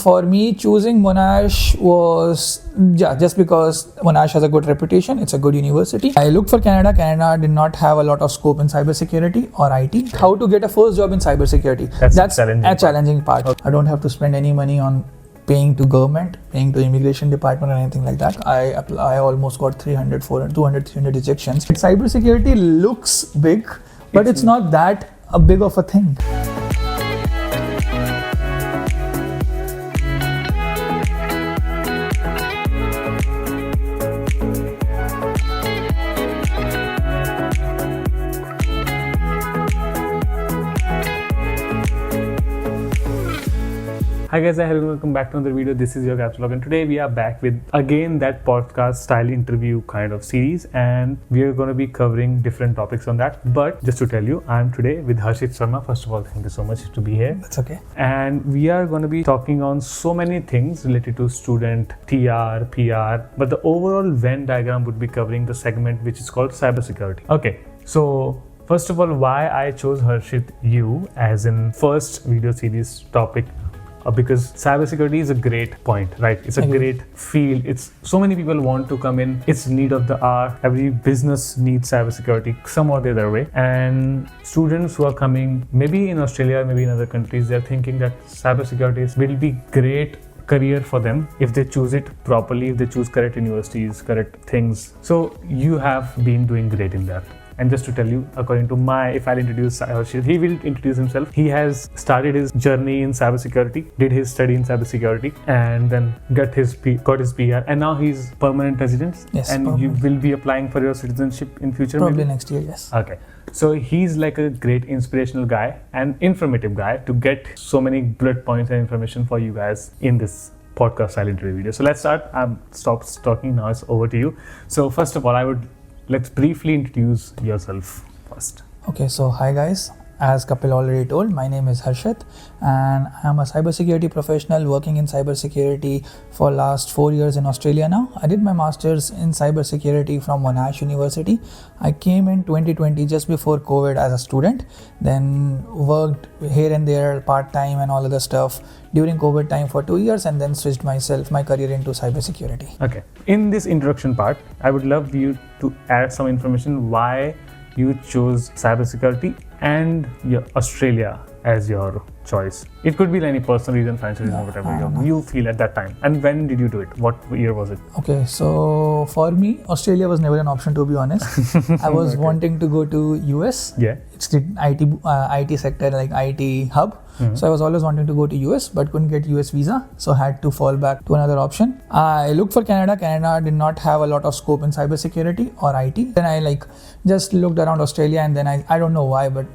For me, choosing Monash was just because Monash has a good reputation. It's a good university. I looked for Canada. Canada did not have a lot of scope in cybersecurity or IT. How to get a first job in cybersecurity? That's a challenging part. Okay. I don't have to spend any money on paying to government, paying to immigration department or anything like that. I almost got 300 rejections. Cybersecurity looks big, but it's not that big of a thing. Hi guys, welcome back to another video. This is your KapsTalk, and today we are back with again that podcast style interview kind of series, and we are going to be covering different topics on that. But just to tell you, I'm today with Harshit Sharma. First of all, thank you so much to be here. That's okay. And we are going to be talking on so many things related to student, TR, PR, but the overall Venn diagram would be covering the segment which is called cybersecurity. Okay, so first of all, why I chose Harshit you as in first video series topic? Because cybersecurity is a great point, right? It's a great field. It's so many people want to come in. It's need of the hour. Every business needs cybersecurity some or the other way. And students who are coming, maybe in Australia, maybe in other countries, they're thinking that cybersecurity will be great career for them if they choose it properly, if they choose correct universities, correct things. So you have been doing great in that. And just to tell you, according to if I'll introduce Harshit, he will introduce himself. He has started his journey in cybersecurity, did his study in cybersecurity, and then got his PR, and now he's permanent resident. Yes, and permanent. You will be applying for your citizenship in future. Probably maybe? next year, yes. Okay, so he's like a great inspirational guy and informative guy to get so many bullet points and information for you guys in this podcast style interview video. So let's start. Stop talking now. It's over to you. So first of all, let's briefly introduce yourself first. Okay, so hi guys. As Kapil already told, my name is Harshit and I'm a cybersecurity professional working in cybersecurity for last 4 years in Australia now. I did my master's in cybersecurity from Monash University. I came in 2020 just before COVID as a student, then worked here and there part-time and all other stuff during COVID time for 2 years, and then switched my career into cybersecurity. Okay, in this introduction part, I would love you to add some information why you chose cybersecurity and Australia as your choice. It could be any personal reason, financial reason, whatever you feel at that time. And when did you do it? What year was it? Okay, so for me, Australia was never an option, to be honest. I was wanting to go to US. Yeah. It's the IT sector, like IT hub. Mm-hmm. So I was always wanting to go to US, but couldn't get US visa. So had to fall back to another option. I looked for Canada. Canada did not have a lot of scope in cybersecurity or IT. Then I just looked around Australia, and then I don't know why, but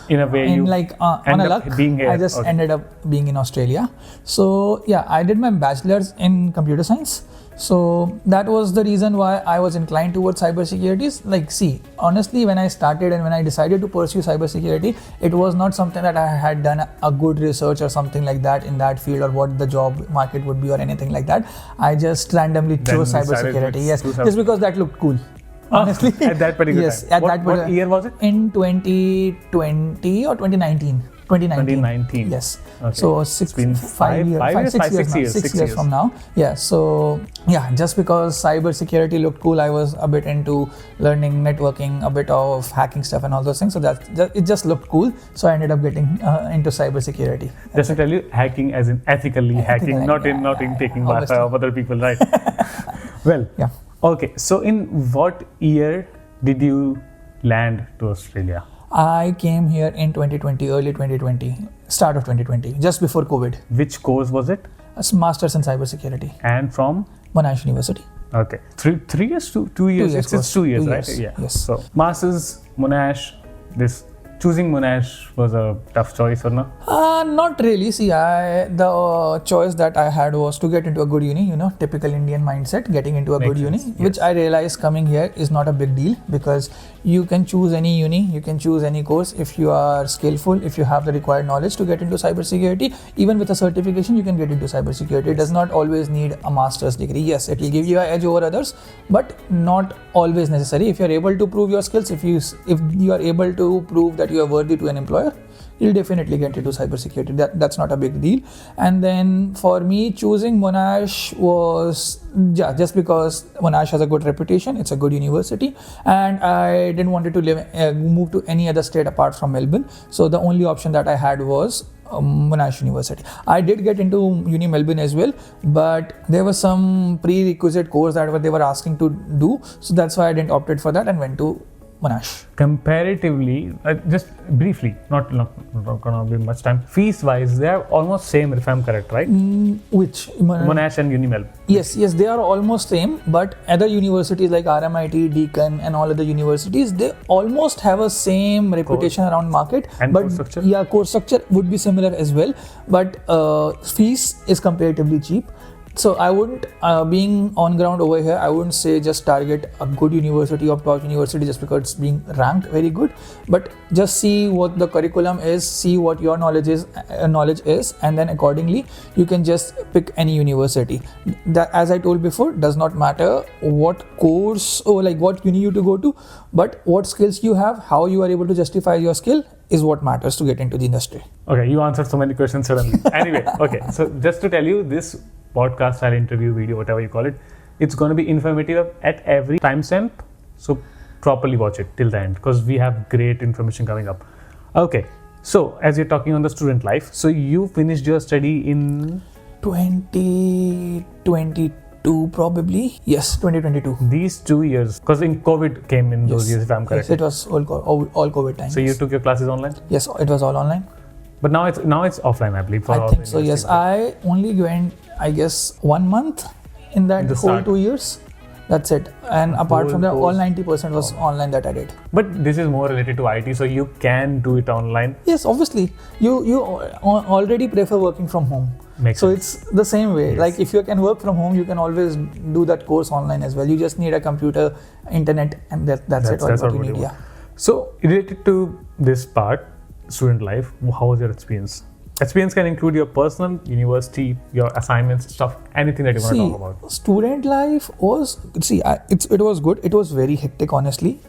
in a way on a luck, I just ended up being in Australia. So yeah, I did my bachelor's in computer science. So that was the reason why I was inclined towards cybersecurity. Honestly, when I started and when I decided to pursue cybersecurity, it was not something that I had done a good research or something like that in that field, or what the job market would be or anything like that. I just randomly chose cybersecurity. Yes, just because that looked cool. Honestly, at that particular time. What year was it? In 2020 or 2019? 2019. Yes. Okay. So 6 years from now. Yeah. So yeah, just because cybersecurity looked cool, I was a bit into learning networking, a bit of hacking stuff and all those things. So it just looked cool. So I ended up getting into cybersecurity. Just to tell you, hacking as in ethically hacking, not in taking Wi-Fi of other people, right? Well. Yeah. Okay, so in what year did you land to Australia? I came here in 2020, early 2020, start of 2020, just before COVID. Which course was it? A master's in cybersecurity. And from? Monash University. Okay, 3 years, 2 years? It's 2 years, right? Yeah. Yes. So, master's, Monash, choosing Monash was a tough choice or no? Not really. See, the choice that I had was to get into a good uni, typical Indian mindset, getting into a good uni, which I realized coming here is not a big deal, because you can choose any uni, you can choose any course if you are skillful, if you have the required knowledge to get into cybersecurity. Even with a certification, you can get into cybersecurity. It does not always need a master's degree. Yes, it will give you an edge over others, but not always necessary. If you are able to prove your skills, if you are able to prove that you are worthy to an employer, you'll definitely get into cybersecurity. That's not a big deal. And then for me, choosing Monash was just because Monash has a good reputation. It's a good university, and I didn't want to move to any other state apart from Melbourne. So the only option that I had was Monash University. I did get into Uni Melbourne as well, but there was some prerequisite course that they were asking to do, so that's why I didn't opted for that and went to Monash. Comparatively, just briefly, not gonna be much time. Fees wise, they are almost same if I'm correct, right? Which Monash and Uni Melbourne. Yes, they are almost same, but other universities like RMIT, Deakin and all other universities, they almost have a same reputation around market. And but course structure? Yeah, course structure would be similar as well, but fees is comparatively cheap. So I wouldn't, being on ground over here, I wouldn't say just target a good university or top university just because it's being ranked very good, but just see what the curriculum is, see what your knowledge is, and then accordingly you can just pick any university. That, as I told before, does not matter what course or like what uni you to go to, but what skills you have, how you are able to justify your skill is what matters to get into the industry. Okay, you answered so many questions suddenly. Anyway, okay, so just to tell you, this podcast style interview video, whatever you call it, it's going to be informative at every timestamp, so properly watch it till the end because we have great information coming up. Okay, so as you're talking on the student life, so you finished your study in 2022 probably. Yes, 2022. These 2 years, because in COVID came in those years if I'm correct. Yes, it was all COVID time. So you took your classes online? Yes, it was all online. But now it's offline, I believe. I think so, yes. I only went, I guess, 1 month in that whole start. 2 years. That's it. And apart from that, all 90% was online that I did. But this is more related to IT, so you can do it online. Yes, obviously. You already prefer working from home. Makes so sense. It's the same way. Yes. Like if you can work from home, you can always do that course online as well. You just need a computer, internet, and that's it. That's what you need. Yeah. So related to this part, student life, how was your experience? Experience can include your personal, university, your assignments, stuff, anything that you want to talk about. Student life was, it was good. It was very hectic, honestly,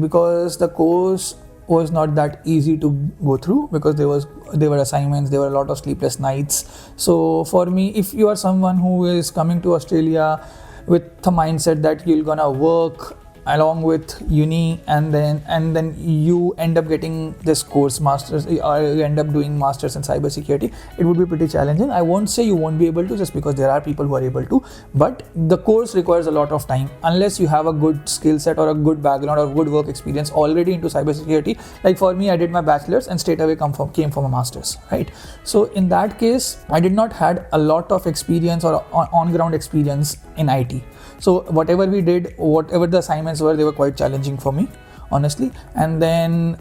because the course was not that easy to go through because there were assignments, there were a lot of sleepless nights. So for me, if you are someone who is coming to Australia with the mindset that you're gonna work along with uni and then you end up getting this course masters or you end up doing masters in cybersecurity, it would be pretty challenging. I won't say you won't be able to just because there are people who are able to, but the course requires a lot of time unless you have a good skill set or a good background or good work experience already into cybersecurity. Like for me, I did my bachelor's and straight away came from a master's, right? So in that case, I did not had a lot of experience or on-ground experience in IT. So whatever we did, whatever the assignments were, they were quite challenging for me, honestly. And then,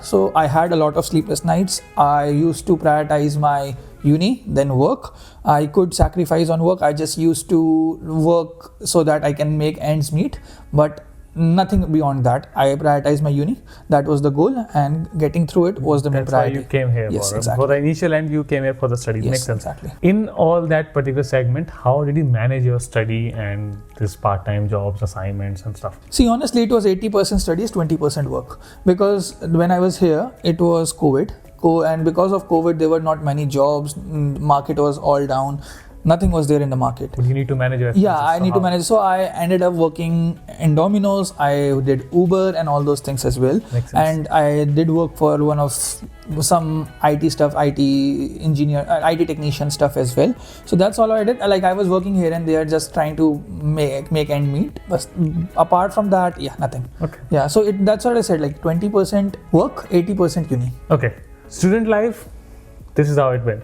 so I had a lot of sleepless nights. I used to prioritize my uni, then work. I could sacrifice on work. I just used to work so that I can make ends meet, but nothing beyond that. I prioritized my uni. That was the goal, and getting through it was the main priority. That's why you came here. Yes, for, exactly. For the initial end, you came here for the studies. Yes, Makes sense. Exactly. In all that particular segment, how did you manage your study and this part-time jobs, assignments and stuff? See, honestly, it was 80% studies, 20% work. Because when I was here, it was COVID. And because of COVID, there were not many jobs. Market was all down. Nothing was there in the market. But you need to manage your expenses. Yeah, I need to manage. So I ended up working in Domino's. I did Uber and all those things as well. Makes sense. And I did work for one of some IT stuff, IT engineer, IT technician stuff as well. So that's all I did. Like I was working here and there, just trying to make end meet. But apart from that, nothing. Okay. Yeah, so that's what I said. Like 20% work, 80% uni. Okay. Student life. This is how it went.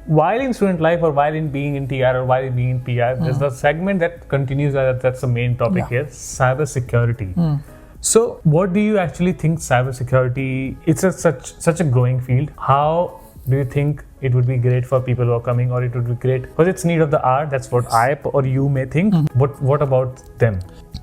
While in student life or while in being in TR or while in being in PR, there's the segment that continues, that's the main topic here, cybersecurity. So what do you actually think cybersecurity, it's such a growing field. How do you think it would be great for people who are coming, or it would be great because it's need of the hour? That's what I or you may think. What about them?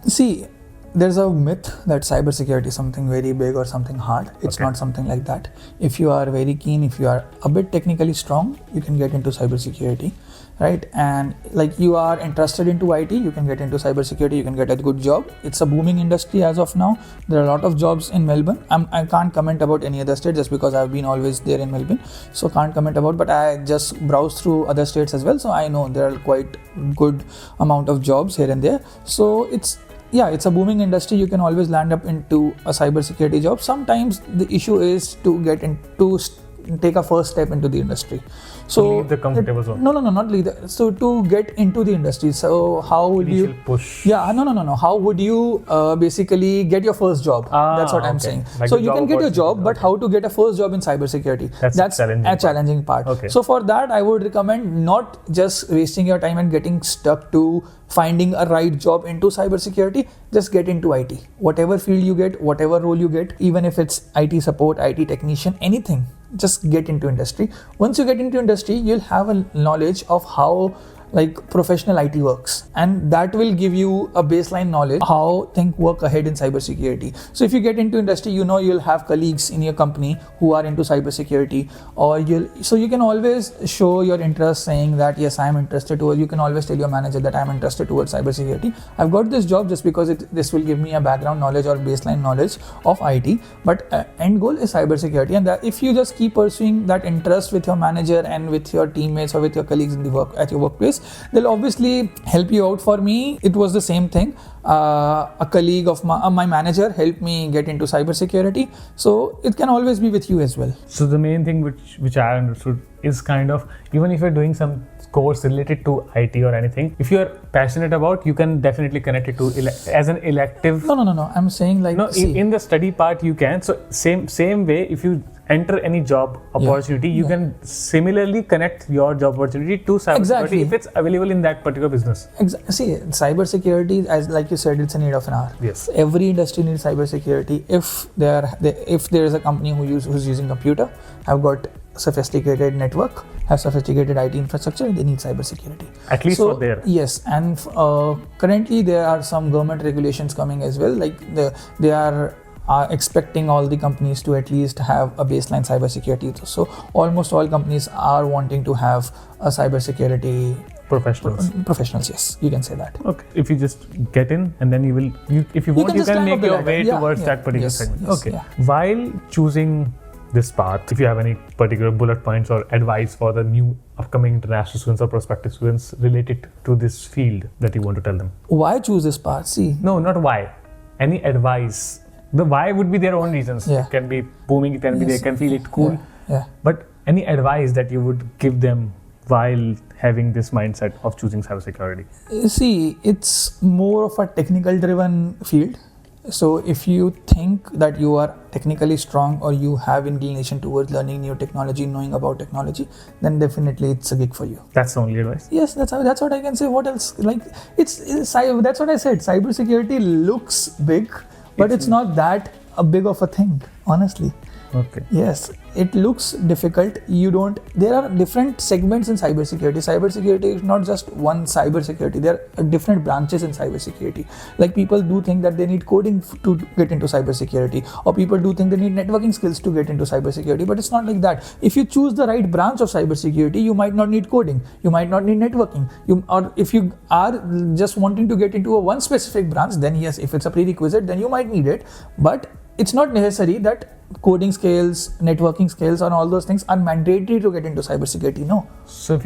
See, there's a myth that cybersecurity is something very big or something hard. It's Okay. not something like that. If you are very keen, if you are a bit technically strong, you can get into cybersecurity, right? And like you are interested into IT, you can get into cybersecurity, you can get a good job. It's a booming industry as of now. There are a lot of jobs in Melbourne. I can't comment about any other state just because I've been always there in Melbourne, so can't comment about, but I just browse through other states as well, so I know there are quite good amount of jobs here and there. So it's a booming industry. You can always land up into a cybersecurity job. Sometimes the issue is to get into take a first step into the industry. So leave the comfortable zone. No, not leave the. So to get into the industry, so how would Initial you push. Yeah, no. How would you basically get your first job? That's what I'm okay. saying. Like so the you job can get a job, opportunity. but how to get a first job in cybersecurity? That's challenging a part. challenging part. Okay. So for that, I would recommend not just wasting your time and getting stuck to finding a right job into cybersecurity. Just get into IT. Whatever field you get, whatever role you get, even if it's IT support, IT technician, anything, just get into industry. Once you get into industry, you'll have a knowledge of how like professional IT works, and that will give you a baseline knowledge how things work ahead in cybersecurity. So if you get into industry, you'll have colleagues in your company who are into cybersecurity, or you can always show your interest saying that yes, I am interested towards. You can always tell your manager that I am interested towards cybersecurity. I've got this job just because this will give me a background knowledge or baseline knowledge of IT, but end goal is cybersecurity. And that if you just keep pursuing that interest with your manager and with your teammates or with your colleagues in the at your workplace, they'll obviously help you out. For me, it was the same thing. A colleague of my manager helped me get into cybersecurity, so it can always be with you as well. So the main thing which I understood is kind of, even if you're doing some course related to IT or anything, if you're passionate about, you can definitely connect it to as an elective. No. I'm saying like in the study part you can. So same way, if you enter any job opportunity, you can similarly connect your job opportunity to cybersecurity if it's available in that particular business. See, cybersecurity, as like you said, it's a need of an hour. Yes. Every industry needs cybersecurity. If there is a company who's using computer, have got sophisticated network, have sophisticated IT infrastructure, they need cybersecurity. At least for there. Yes, and currently there are some government regulations coming as well. Like they are expecting all the companies to at least have a baseline cybersecurity. So almost all companies are wanting to have a cybersecurity professionals. Yes, you can say that. Okay. If you just get in, and then if you want, you can make your way towards that particular segment. Yes, okay. yeah. While choosing this path, if you have any particular bullet points or advice for the new upcoming international students or prospective students related to this field that you want to tell them? Why choose this path? See. No, not why. Any advice. The why would be their own reasons. Yeah. It can be booming, it can be they can feel it cool. Yeah. But any advice that you would give them while having this mindset of choosing cybersecurity? See, it's more of a technical driven field. So if you think that you are technically strong or you have inclination towards learning new technology, knowing about technology, then definitely it's a gig for you. That's the only advice? Yes, that's what I can say. What else? Like it's that's what I said. Cybersecurity looks big, but it's not that big of a thing, honestly. Okay. Yes, it looks difficult. There are different segments in cybersecurity. Cybersecurity is not just one cybersecurity. There are different branches in cybersecurity. Like people do think that they need coding to get into cybersecurity, or people do think they need networking skills to get into cybersecurity, but it's not like that. If you choose the right branch of cybersecurity, you might not need coding, you might not need networking. Or if you are just wanting to get into one specific branch, then yes, if it's a prerequisite, then you might need it. But it's not necessary that coding skills, networking skills, and all those things are mandatory to get into cybersecurity. No. So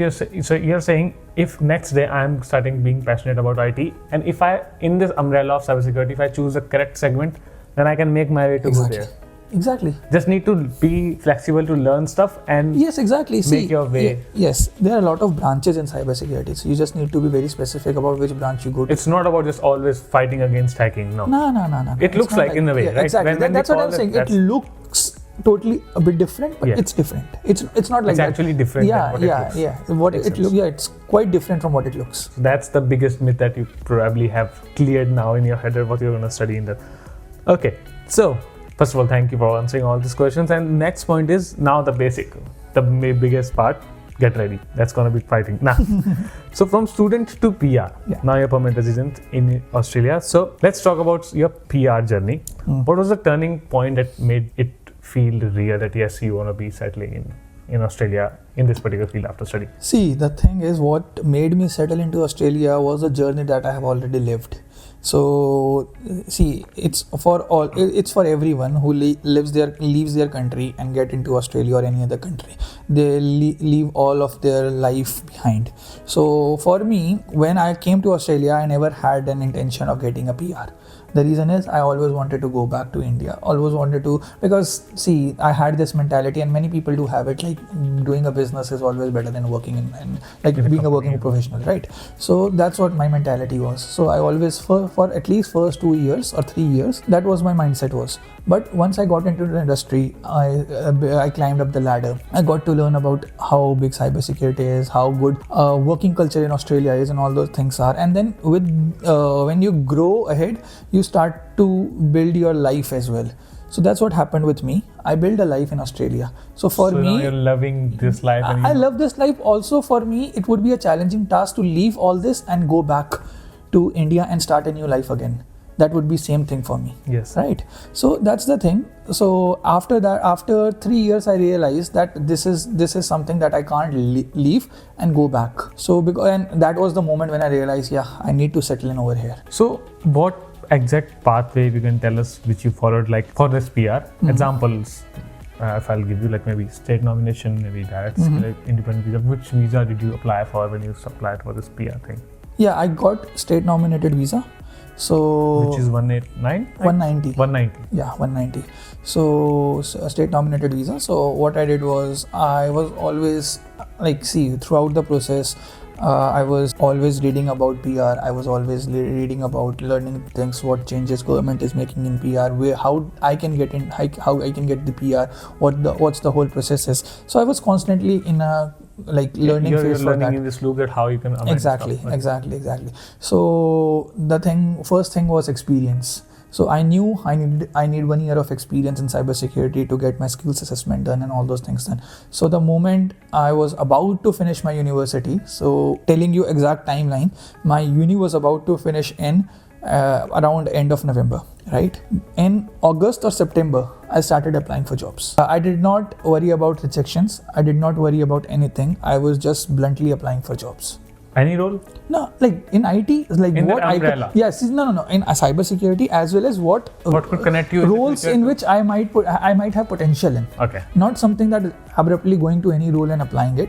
you're saying if next day I'm starting being passionate about IT, and if I, in this umbrella of cybersecurity, if I choose the correct segment, then I can make my way to go there. Exactly. Just need to be flexible to learn stuff and yes, exactly. Make your way. Yes, there are a lot of branches in cybersecurity, so you just need to be very specific about which branch you go to. It's not about just always fighting against hacking. No. No. It looks like in a way, right? Exactly. That's what I'm saying. It looks totally a bit different, but it's different. It's not like it's that. Actually different. It's quite different from what it looks. That's the biggest myth that you probably have cleared now in your head of what you're going to study in the. Okay, so. First of all, thank you for answering all these questions. And next point is now the biggest part. get ready. That's gonna be fighting. Nah. So from student to PR, now you're permanent resident in Australia. So let's talk about your PR journey. What was the turning point that made it feel real that yes, you want to be settling in Australia in this particular field after study? See, the thing is, what made me settle into Australia was a journey that I have already lived. So, see, it's for everyone who leaves their country and get into Australia or any other country. They leave all of their life behind. So, for me, when I came to Australia, I never had an intention of getting a PR. The reason is I always wanted to go back to India. Always wanted to, because see, I had this mentality, and many people do have it. Like doing a business is always better than working in like being a working professional, right? So that's what my mentality was. So I always for at least first 2 years or 3 years, that was my mindset was. But once I got into the industry, I climbed up the ladder. I got to learn about how big cybersecurity is, how good working culture in Australia is, and all those things are. And then when you grow ahead, you start to build your life as well. So that's what happened with me. I built a life in Australia. So for me, now you're loving this life. I love this life. Also for me, it would be a challenging task to leave all this and go back to India and start a new life again. That would be same thing for me. Yes. Right. So that's the thing. So after that, after 3 years, I realized that this is something that I can't leave and go back. So and that was the moment when I realized, I need to settle in over here. So what exact pathway you can tell us which you followed, like for this PR? Examples. If I'll give you like maybe state nomination, maybe direct independent visa. Which visa did you apply for when you applied for this PR thing? Yeah, I got state nominated visa. So which is 189? 190. 190. Yeah, 190. So a state nominated visa. So what I did was I was always throughout the process, I was always reading about PR. I was always reading about learning things, what changes government is making in PR, how I can get in, how I can get the PR, what's the whole process is. So I was constantly in a learning phase. You're for learning that. In this loop that how you can amend Exactly. So first thing was experience. So I knew I need 1 year of experience in cybersecurity to get my skills assessment done and all those things done. So the moment I was about to finish my university, so telling you exact timeline, my uni was about to finish in around end of November, right? In August or September, I started applying for jobs. I did not worry about rejections. I did not worry about anything. I was just bluntly applying for jobs. Any role? No, like in IT, like in what that umbrella. No. In cybersecurity as well as what could connect you roles in which I might have potential in. Okay. Not something that is abruptly going to any role and applying it,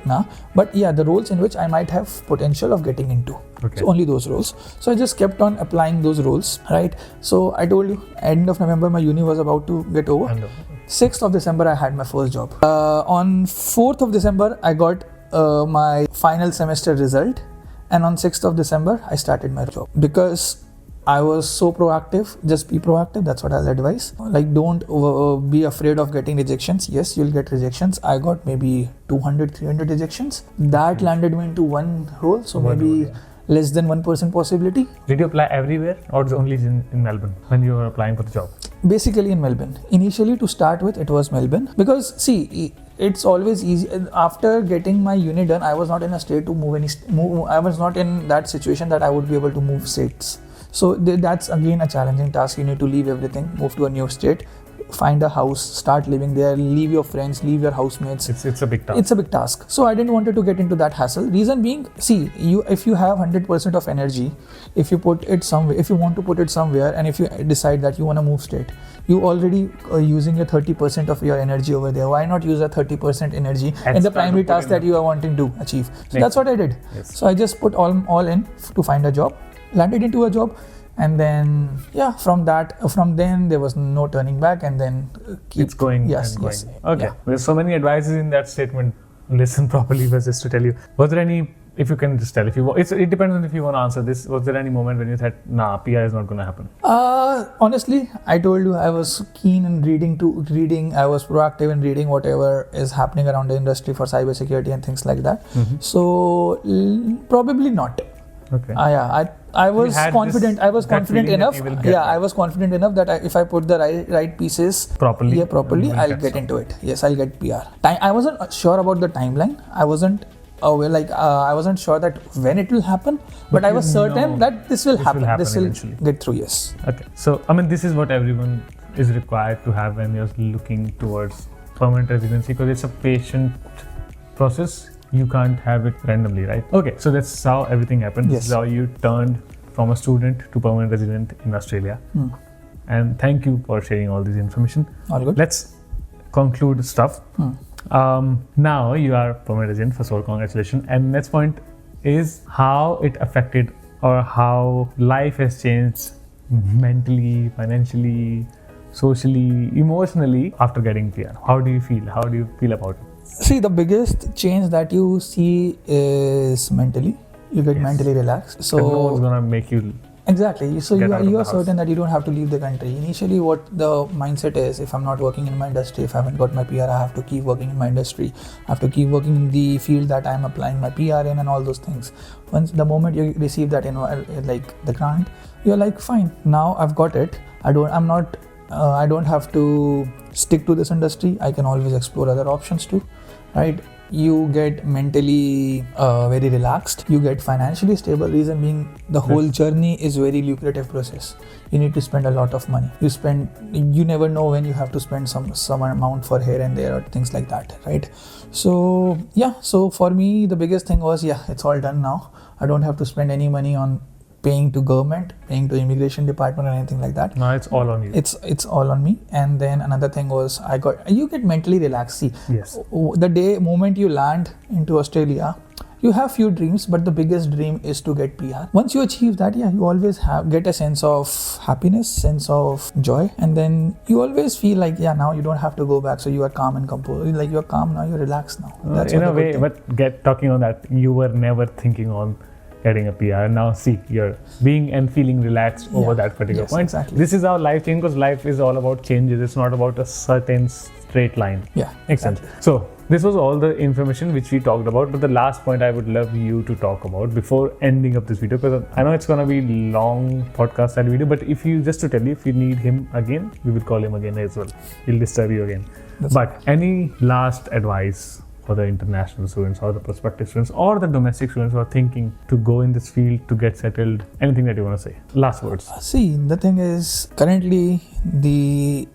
but the roles in which I might have potential of getting into. Okay. So only those roles. So I just kept on applying those roles, right? So I told you, end of November, my uni was about to get over. 6th of December, I had my first job. On 4th of December, I got my final semester result. And on 6th of December, I started my job. Because I was so proactive, just be proactive. That's what I'll advise. Like, don't be afraid of getting rejections. Yes, you'll get rejections. I got maybe 200, 300 rejections. That landed me into one role. So maybe less than 1% possibility. Did you apply everywhere or only in Melbourne when you were applying for the job? Basically in Melbourne. Initially, to start with, it was Melbourne. Because see, it's always easy. After getting my uni done, I was not in a state to move. I was not in that situation that I would be able to move states. So that's again a challenging task. You need to leave everything, move to a new state, find a house, start living there, leave your friends, leave your housemates. It's a big task. It's a big task. So I didn't want to get into that hassle. Reason being, see, if you have 100% of energy, if you put it somewhere, if you want to put it somewhere, and if you decide that you want to move state, you already are using your 30% of your energy over there. Why not use that 30% energy in the primary task that you are wanting to achieve? So that's what I did. Yes. So I just put all in to find a job, landed into a job. And then, from then there was no turning back, and then it's going. Yes. Okay. Yeah. There's so many advices in that statement. Listen properly, was just to tell you. Was there any, if you can just tell, it depends on if you want to answer this. Was there any moment when you thought, PR is not going to happen? Honestly, I told you I was keen in reading. I was proactive in reading whatever is happening around the industry for cybersecurity and things like that. So probably not. Okay. I was confident. I was confident enough. I was confident enough that if I put the right pieces properly, I'll get into it. Yes, I'll get PR. I wasn't sure about the timeline. I wasn't I wasn't sure that when it will happen, but I was certain that this will happen. This will eventually. get through. Yes. Okay, so I mean, this is what everyone is required to have when you're looking towards permanent residency, because it's a patient process. You can't have it randomly, right? Okay, so that's how everything happened. Yes. This is how you turned from a student to permanent resident in Australia. And thank you for sharing all this information. All good. Let's conclude stuff. Now you are permanent resident. First of all, congratulations. And next point is how it affected or how life has changed mentally, financially, socially, emotionally after getting PR. How do you feel? How do you feel about it? See, the biggest change that you see is mentally. You get mentally relaxed. So no one's gonna make you. Exactly. So Get out of you the are house. certain that you don't have to leave the country. Initially, what the mindset is, if I'm not working in my industry, if I haven't got my PR, I have to keep working in my industry. I have to keep working in the field that I'm applying my PR in and all those things. Once the moment you receive that, like the grant, you're like, fine. Now I've got it. I don't have to stick to this industry. I can always explore other options too, right? You get mentally very relaxed. You get financially stable. Reason being, the whole journey is very lucrative process. You need to spend a lot of money. You never know when you have to spend some amount for here and there or things like that, right? So yeah. So for me, the biggest thing was, it's all done now. I don't have to spend any money on paying to government, paying to immigration department or anything like that. No, it's all on you. It's all on me. And then another thing was, you get mentally relaxed. See, Yes. The moment you land into Australia, you have few dreams, but the biggest dream is to get PR. Once you achieve that, you always get a sense of happiness, sense of joy, and then you always feel like, now you don't have to go back. So you are calm and composed. Like, you're calm now, you're relaxed now. That's In what a the good way, thing. but talking on that, you were never thinking on getting a PR. Now see, you're being and feeling relaxed over that particular point. Exactly. This is how life changes, because life is all about changes. It's not about a certain straight line. Yeah, Makes sense. So this was all the information which we talked about, but the last point I would love you to talk about before ending up this video, because I know it's gonna be long podcast style video, but if you need him again, we will call him again as well. He'll disturb you again. But any last advice for the international students or the prospective students or the domestic students who are thinking to go in this field to get settled? Anything that you want to say? Last words. See, the thing is, currently the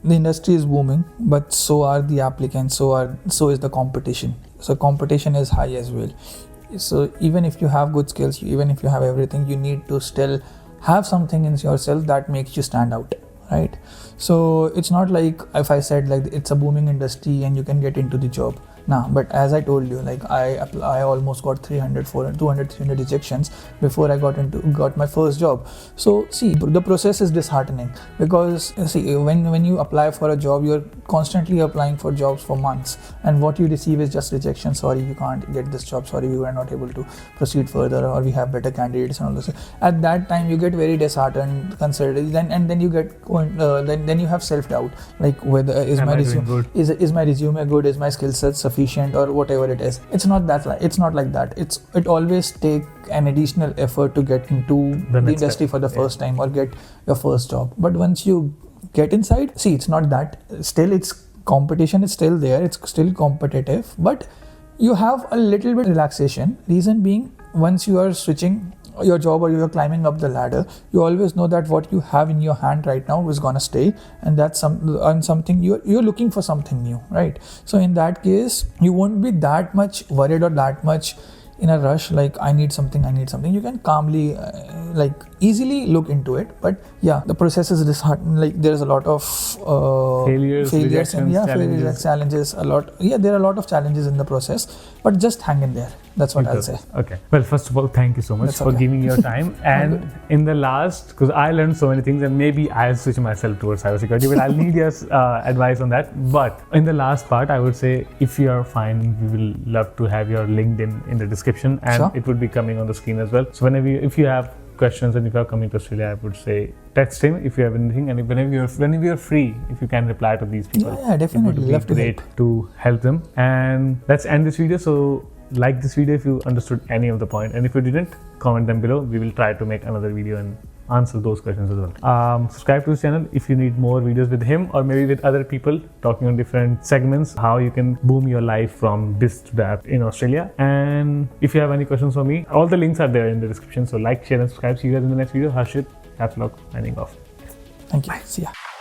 industry is booming, but so are the applicants, so is the competition. So competition is high as well. So even if you have good skills, even if you have everything, you need to still have something in yourself that makes you stand out, right? So it's not like if I said like it's a booming industry and you can get into the job. Nah, but as I told you, like I almost got 300 rejections before I got my first job. So see, the process is disheartening, because see, when you apply for a job, you're constantly applying for jobs for months, and what you receive is just rejection. Sorry, you can't get this job. Sorry, we were not able to proceed further, or we have better candidates and all this. At that time, you get very disheartened, considered, then you get then you have self-doubt, like whether is my resume good, is my skill set sufficient, or whatever it is. It's not like that. It always take an additional effort to get into the industry for the first time or get your first job. But once you get inside, see, it's not that. Still, it's competition is still there. It's still competitive, but you have a little bit relaxation. Reason being, once you are switching your job or you're climbing up the ladder, you always know that what you have in your hand right now is gonna stay, and that's something you're looking for something new, right? So in that case, you won't be that much worried or that much in a rush, like I need something. You can calmly easily look into it. But the process is disheartening. Like there's a lot of failures and challenges a lot. There are a lot of challenges in the process, but just hang in there. That's what I'll say. Okay. Well, first of all, thank you so much for giving your time. And in the last, because I learned so many things, and maybe I'll switch myself towards cybersecurity, but I'll need your advice on that. But in the last part, I would say, if you are fine, we will love to have your LinkedIn in the description, and it would be coming on the screen as well. So if you have questions and if you are coming to Australia, I would say text him if you have anything, and whenever you're free, if you can reply to these people, definitely it would be great to help them. And let's end this video. So like this video if you understood any of the point, and if you didn't, comment them below. We will try to make another video and answer those questions as well. Subscribe to his channel if you need more videos with him or maybe with other people talking on different segments, how you can boom your life from this to that in Australia. And if you have any questions for me, all the links are there in the description. So like, share and subscribe. See you guys in the next video. Harshit, KapsTalk signing off. Thank you. See ya.